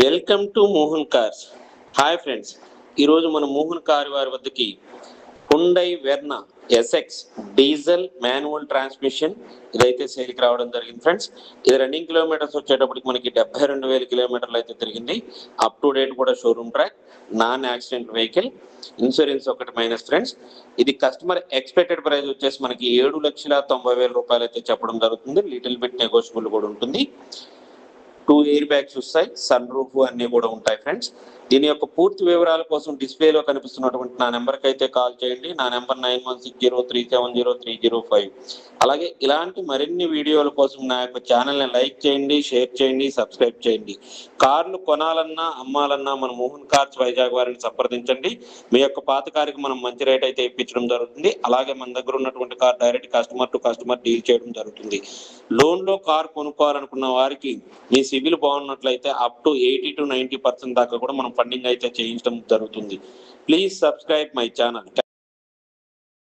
Welcome to Mohan Cars. Hi friends, ఈరోజు మన Mohan car వారి వద్దకి Hyundai Verna SX diesel manual transmission ఇదైతే సేల్కి రావడం జరిగింది ఫ్రెండ్స్. ఇది రన్నింగ్ కిలోమీటర్స్ వచ్చేటప్పటికి మనకి 72,000 కిలోమీటర్లు అయితే తిరిగింది. అప్ టు డేట్ కూడా showroom track, non accident vehicle, insurance ఒకటి మైనస్ ఫ్రెండ్స్. ఇది కస్టమర్ ఎక్స్పెక్టెడ్ ప్రైస్ వచ్చేసి మనకి 7,90,000 రూపాయలు అయితే చెప్పడం జరుగుతుంది. లిటిల్ బిట్ నెగోషియబుల్ కూడా ఉంటుంది. 2 ఎయిర్ బ్యాగ్స్ వస్తాయి, సన్ రూఫ్ అన్నీ కూడా ఉంటాయి ఫ్రెండ్స్. దీని యొక్క పూర్తి వివరాల కోసం డిస్ప్లేలో కనిపిస్తున్నటువంటి నా నెంబర్కి అయితే కాల్ చేయండి. నా నెంబర్ 9160370305. అలాగే ఇలాంటి మరిన్ని వీడియోల కోసం నా యొక్క ఛానల్ని లైక్ చేయండి, షేర్ చేయండి, సబ్స్క్రైబ్ చేయండి. కార్లు కొనాలన్నా అమ్మాలన్నా మన మోహన్ కార్స్ వైజాగ్ వారిని సంప్రదించండి. మీ యొక్క పాత కారుకి మనం మంచి రేట్ అయితే ఇప్పించడం జరుగుతుంది. అలాగే మన దగ్గర ఉన్నటువంటి car direct customer to customer deal చేయడం జరుగుతుంది. లోన్లో కార్ కొనుక్కోవాలనుకున్న వారికి మీ సివిల్ బాగున్నట్లయితే అప్ టు 80 to 90% దాకా కూడా మనం ఫండింగ్ అయితే చేయించడం జరుగుతుంది. Please subscribe my channel.